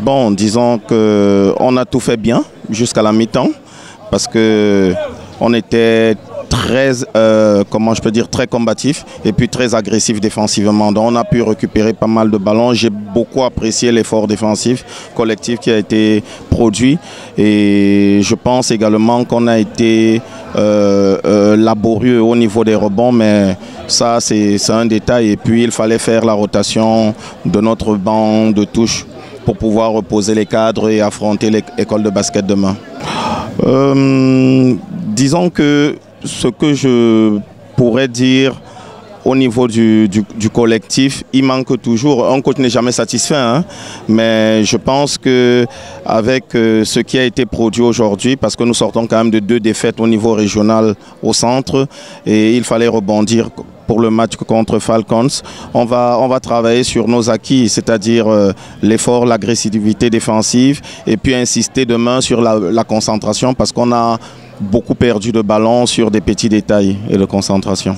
Bon, disons qu'on a tout fait bien jusqu'à la mi-temps parce qu'on était très, comment je peux dire, très combatif et puis très agressif défensivement. Donc on a pu récupérer pas mal de ballons. J'ai beaucoup apprécié l'effort défensif collectif qui a été produit et je pense également qu'on a été laborieux au niveau des rebonds, mais ça c'est un détail. Et puis il fallait faire la rotation de notre banc de touche pour pouvoir reposer les cadres et affronter l'école de basket demain. Disons que ce que je pourrais dire au niveau du collectif, il manque toujours. Un coach n'est jamais satisfait, hein, mais je pense qu'avec ce qui a été produit aujourd'hui, parce que nous sortons quand même de 2 défaites au niveau régional au centre, et il fallait rebondir pour le match contre Falcons, on va travailler sur nos acquis, c'est-à-dire l'effort, l'agressivité défensive, et puis insister demain sur la concentration, parce qu'on a beaucoup perdu de ballons sur des petits détails et de concentration.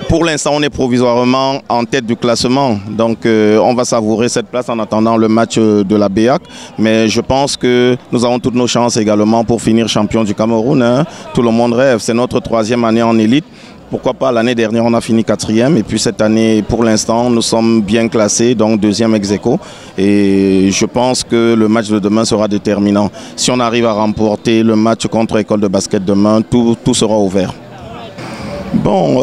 Pour l'instant, on est provisoirement en tête du classement. Donc, on va savourer cette place en attendant le match de la BEAC. Mais je pense que nous avons toutes nos chances également pour finir champion du Cameroun, hein. Tout le monde rêve. C'est notre 3e année en élite. Pourquoi pas, l'année dernière, on a fini 4e. Et puis cette année, pour l'instant, nous sommes bien classés, donc 2e ex-aequo. Et je pense que le match de demain sera déterminant. Si on arrive à remporter le match contre l'école de basket demain, tout sera ouvert. Bon,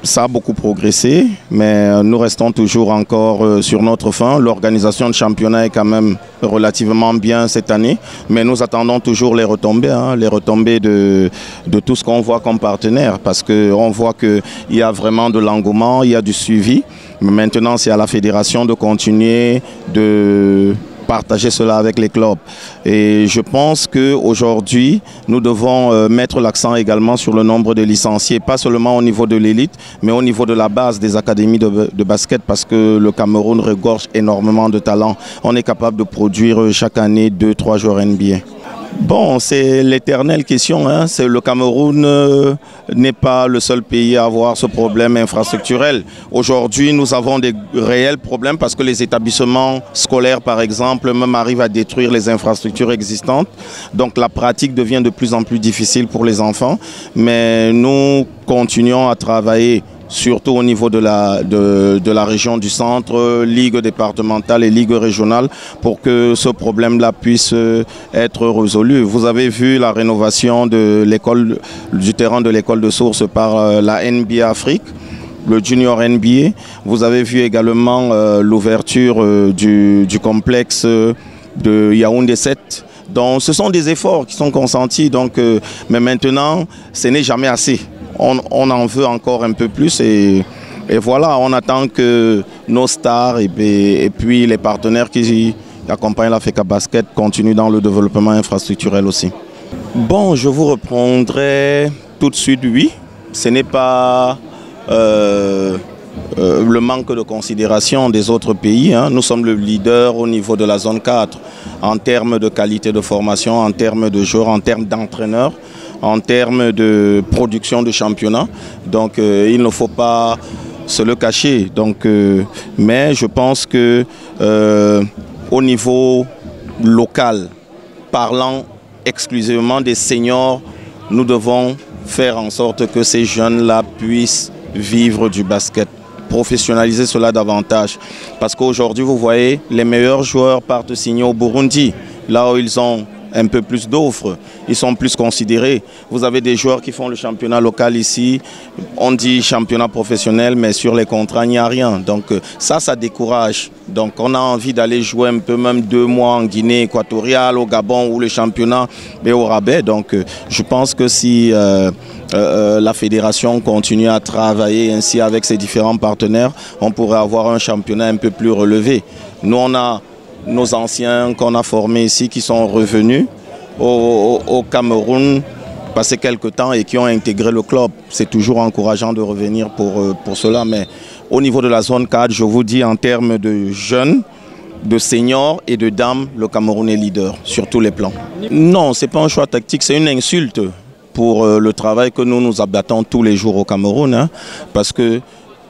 ça a beaucoup progressé, mais nous restons toujours encore sur notre faim. L'organisation de championnat est quand même relativement bien cette année, mais nous attendons toujours les retombées, hein, les retombées de tout ce qu'on voit comme partenaire, parce qu'on voit qu'il y a vraiment de l'engouement, il y a du suivi. Mais maintenant, c'est à la fédération de continuer de partager cela avec les clubs. Et je pense qu'aujourd'hui, nous devons mettre l'accent également sur le nombre de licenciés, pas seulement au niveau de l'élite, mais au niveau de la base des académies de basket, parce que le Cameroun regorge énormément de talents. On est capable de produire chaque année 2-3 joueurs NBA. Bon, c'est l'éternelle question, hein. Le Cameroun n'est pas le seul pays à avoir ce problème infrastructurel. Aujourd'hui, nous avons des réels problèmes parce que les établissements scolaires, par exemple, même arrivent à détruire les infrastructures existantes. Donc la pratique devient de plus en plus difficile pour les enfants. Mais nous continuons à travailler surtout au niveau de la région du centre, ligue départementale et ligue régionale, pour que ce problème-là puisse être résolu. Vous avez vu la rénovation de du terrain de l'école de source par la NBA Afrique, le Junior NBA. Vous avez vu également l'ouverture du complexe de Yaoundé 7. Donc ce sont des efforts qui sont consentis, donc, mais maintenant ce n'est jamais assez. On en veut encore un peu plus et voilà, on attend que nos stars et puis les partenaires qui accompagnent la FECA Basket continuent dans le développement infrastructurel aussi. Bon, je vous reprendrai tout de suite, oui. Ce n'est pas le manque de considération des autres pays, hein. Nous sommes le leader au niveau de la zone 4 en termes de qualité de formation, en termes de joueurs, en termes d'entraîneurs, en termes de production de championnat. Donc il ne faut pas se le cacher. Donc, mais je pense que au niveau local, parlant exclusivement des seniors, nous devons faire en sorte que ces jeunes-là puissent vivre du basket, professionnaliser cela davantage. Parce qu'aujourd'hui, vous voyez, les meilleurs joueurs partent signer au Burundi, là où ils ont un peu plus d'offres, ils sont plus considérés. Vous avez des joueurs qui font le championnat local ici, on dit championnat professionnel, mais sur les contrats, il n'y a rien. Donc ça décourage. Donc on a envie d'aller jouer un peu, même 2 mois en Guinée équatoriale, au Gabon, où le championnat est au rabais. Donc je pense que si la fédération continue à travailler ainsi avec ses différents partenaires, on pourrait avoir un championnat un peu plus relevé. Nous, on a nos anciens qu'on a formés ici qui sont revenus au Cameroun passer quelques temps et qui ont intégré le club. C'est toujours encourageant de revenir pour cela. Mais au niveau de la zone 4, je vous dis en termes de jeunes, de seniors et de dames, le Cameroun est leader sur tous les plans. Non, ce n'est pas un choix tactique, c'est une insulte pour le travail que nous abattons tous les jours au Cameroun, hein, parce que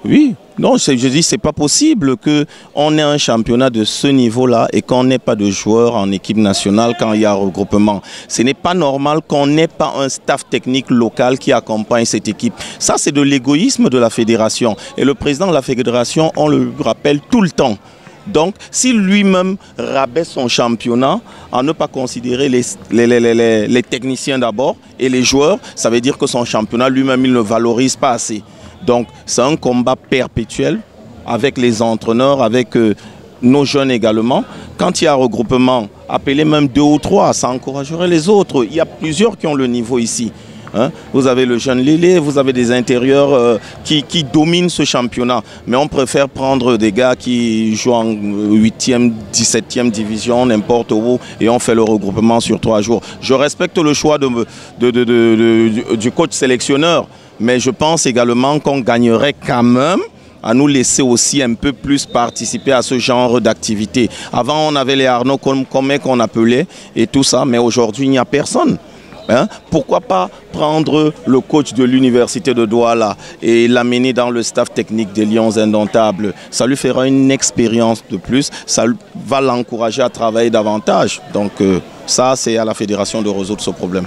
Oui, non, je dis c'est pas possible qu'on ait un championnat de ce niveau-là et qu'on n'ait pas de joueurs en équipe nationale quand il y a regroupement. Ce n'est pas normal qu'on n'ait pas un staff technique local qui accompagne cette équipe. Ça, c'est de l'égoïsme de la fédération. Et le président de la fédération, on le rappelle tout le temps. Donc, si lui-même rabaisse son championnat à ne pas considérer les techniciens d'abord et les joueurs, ça veut dire que son championnat lui-même, il ne valorise pas assez. Donc, c'est un combat perpétuel avec les entraîneurs, avec nos jeunes également. Quand il y a un regroupement, appelez même 2 ou 3, ça encouragerait les autres. Il y a plusieurs qui ont le niveau ici. Hein? Vous avez le jeune Lélé, vous avez des intérieurs qui dominent ce championnat. Mais on préfère prendre des gars qui jouent en 8e, 17e division, n'importe où, et on fait le regroupement sur 3 jours. Je respecte le choix du coach sélectionneur, mais je pense également qu'on gagnerait quand même à nous laisser aussi un peu plus participer à ce genre d'activité. Avant, on avait les Arnaud Comé qu'on appelait et tout ça, mais aujourd'hui, il n'y a personne. Hein? Pourquoi pas prendre le coach de l'université de Douala et l'amener dans le staff technique des Lions Indomptables? Ça lui fera une expérience de plus, ça va l'encourager à travailler davantage. Donc ça, c'est à la fédération de résoudre ce problème.